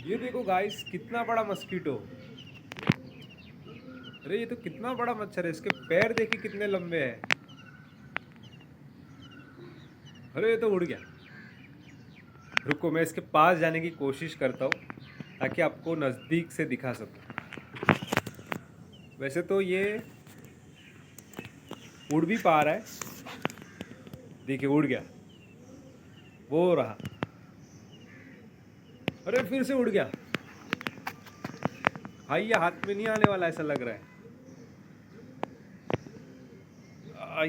ये देखो गाइस, कितना बड़ा मस्कीटो। अरे ये तो कितना बड़ा मच्छर है। इसके पैर देखिए कितने लंबे हैं। अरे ये तो उड़ गया। रुको, मैं इसके पास जाने की कोशिश करता हूँ ताकि आपको नज़दीक से दिखा सकूँ। वैसे तो ये उड़ भी पा रहा है। देखिए उड़ गया। वो रहा। अरे फिर से उड़ गया। भाई ये हाथ में नहीं आने वाला ऐसा लग रहा है।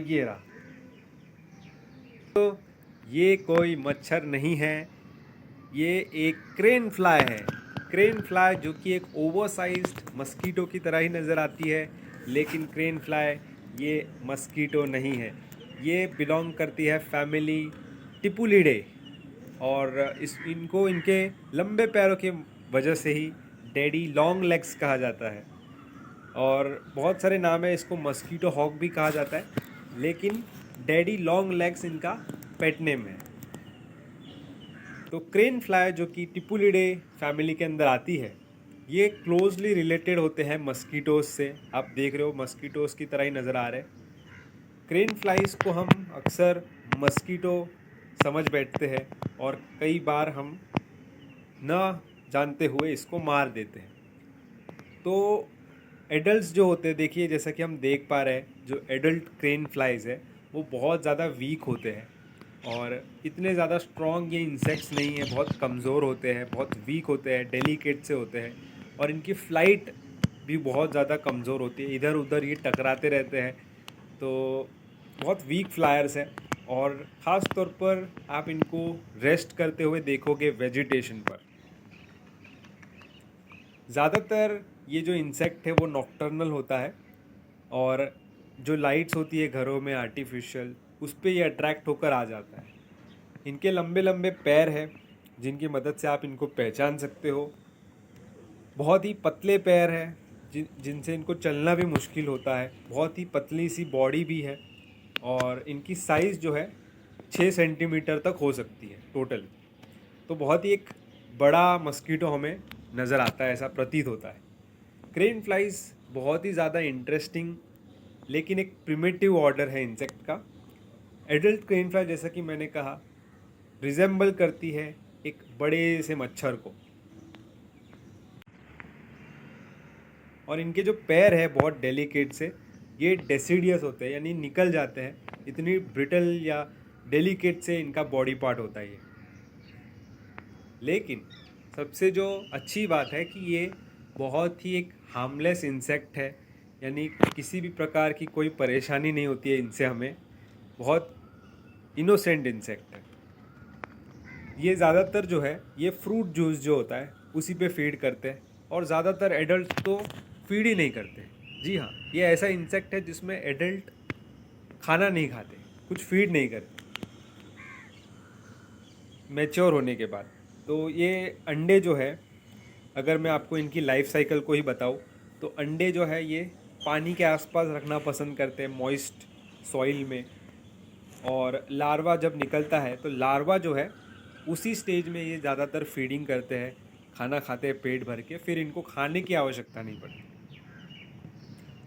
ये रहा। तो ये कोई मच्छर नहीं है, ये एक क्रेन फ्लाई है। क्रेन फ्लाई जो कि एक ओवरसाइज्ड मस्कीटो की तरह ही नज़र आती है, लेकिन क्रेन फ्लाई ये मस्कीटो नहीं है। ये बिलोंग करती है फैमिली टिपुलिडे, और इनको इनके लंबे पैरों की वजह से ही डैडी लॉन्ग लेग्स कहा जाता है। और बहुत सारे नाम है, इसको मस्कीटो हॉक भी कहा जाता है, लेकिन डैडी लॉन्ग लेग्स इनका पेट नेम है। तो क्रेन फ्लाई जो कि टिपुलिडे फैमिली के अंदर आती है, ये क्लोजली रिलेटेड होते हैं मस्कीटोज से। आप देख रहे हो मस्कीटोज की तरह ही नज़र आ रहे हैं। क्रेन फ्लाइज को हम अक्सर मस्कीटो समझ बैठते हैं और कई बार हम न जानते हुए इसको मार देते हैं। तो एडल्ट्स जो होते हैं, देखिए जैसा कि हम देख पा रहे हैं, जो एडल्ट क्रेन फ्लाइज है वो बहुत ज़्यादा वीक होते हैं और इतने ज़्यादा स्ट्रॉन्ग ये इंसेक्ट्स नहीं है। बहुत कमज़ोर होते हैं, बहुत वीक होते हैं, डेलिकेट से होते हैं, और इनकी फ़्लाइट भी बहुत ज़्यादा कमज़ोर होती है। इधर उधर ये टकराते रहते हैं, तो बहुत वीक फ्लायर्स हैं। और ख़ास तौर पर आप इनको रेस्ट करते हुए देखोगे वेजिटेशन पर। ज़्यादातर ये जो इंसेक्ट है वो नॉक्टर्नल होता है, और जो लाइट्स होती है घरों में आर्टिफिशियल, उस पर ये अट्रैक्ट होकर आ जाता है। इनके लंबे लंबे पैर हैं जिनकी मदद से आप इनको पहचान सकते हो। बहुत ही पतले पैर हैं जिनसे इनको चलना भी मुश्किल होता है। बहुत ही पतली सी बॉडी भी है, और इनकी साइज़ जो है 6 सेंटीमीटर तक हो सकती है टोटल। तो बहुत ही एक बड़ा मस्कीटो हमें नज़र आता है, ऐसा प्रतीत होता है। क्रेन फ्लाइज बहुत ही ज़्यादा इंटरेस्टिंग लेकिन एक प्रिमिटिव ऑर्डर है इंसेक्ट का। एडल्ट क्रेन फ्लाई, जैसा कि मैंने कहा, रिजेंबल करती है एक बड़े से मच्छर को। और इनके जो पैर है बहुत डेलिकेट से, ये डेसिडियस होते हैं, यानी निकल जाते हैं। इतनी ब्रिटल या डेलिकेट से इनका बॉडी पार्ट होता है ये। लेकिन सबसे जो अच्छी बात है कि ये बहुत ही एक हार्मलेस इंसेक्ट है, यानी किसी भी प्रकार की कोई परेशानी नहीं होती है इनसे हमें। बहुत इनोसेंट इंसेक्ट है ये। ज़्यादातर जो है ये फ्रूट जूस जो होता है उसी पे फीड करते हैं, और ज़्यादातर एडल्ट तो फीड ही नहीं करते। जी हाँ, ये ऐसा इंसेक्ट है जिसमें एडल्ट खाना नहीं खाते, कुछ फीड नहीं करते मैच्योर होने के बाद। तो ये अंडे जो है, अगर मैं आपको इनकी लाइफ साइकिल को ही बताऊँ, तो अंडे जो है ये पानी के आसपास रखना पसंद करते हैं, मॉइस्ट सॉइल में। और लार्वा जब निकलता है तो लार्वा जो है उसी स्टेज में ये ज़्यादातर फीडिंग करते हैं, खाना खाते हैं पेट भर के, फिर इनको खाने की आवश्यकता नहीं पड़ती।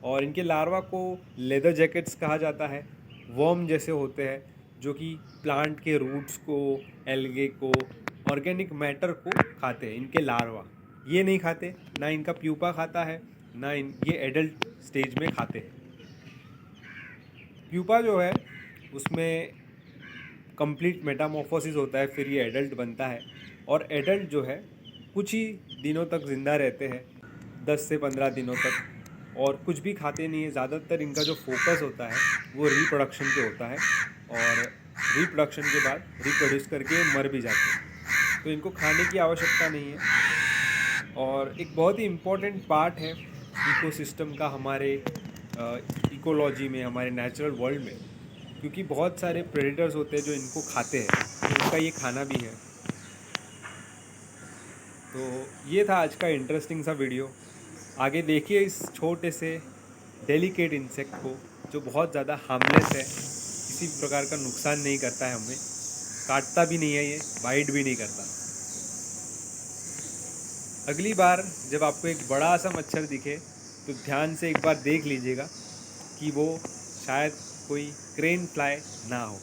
और इनके लार्वा को लेदर जैकेट्स कहा जाता है। वर्म जैसे होते हैं जो कि प्लांट के रूट्स को, एल्गे को, ऑर्गेनिक मैटर को खाते हैं। इनके लार्वा ये नहीं खाते, ना इनका प्यूपा खाता है, ना ये एडल्ट स्टेज में खाते हैं। प्यूपा जो है उसमें कंप्लीट मेटामॉर्फोसिस होता है, फिर ये एडल्ट बनता है। और एडल्ट जो है कुछ ही दिनों तक ज़िंदा रहते हैं, 10 से 15 दिनों तक, और कुछ भी खाते नहीं है। ज़्यादातर इनका जो फोकस होता है वो रिप्रोडक्शन पे होता है, और रिप्रोडक्शन के बाद रिप्रोड्यूस करके मर भी जाते हैं, तो इनको खाने की आवश्यकता नहीं है। और एक बहुत ही इम्पोर्टेंट पार्ट है इकोसिस्टम का हमारे इकोलॉजी में, हमारे नेचुरल वर्ल्ड में, क्योंकि बहुत सारे प्रेडेटर्स होते हैं जो इनको खाते हैं, तो इनका ये खाना भी है। तो ये था आज का इंटरेस्टिंग सा वीडियो। आगे देखिए इस छोटे से डेलिकेट इंसेक्ट को, जो बहुत ज़्यादा हार्मलेस है, किसी प्रकार का नुकसान नहीं करता है हमें, काटता भी नहीं है, ये बाइट भी नहीं करता। अगली बार जब आपको एक बड़ा सा मच्छर दिखे तो ध्यान से एक बार देख लीजिएगा कि वो शायद कोई क्रेन फ्लाई ना हो।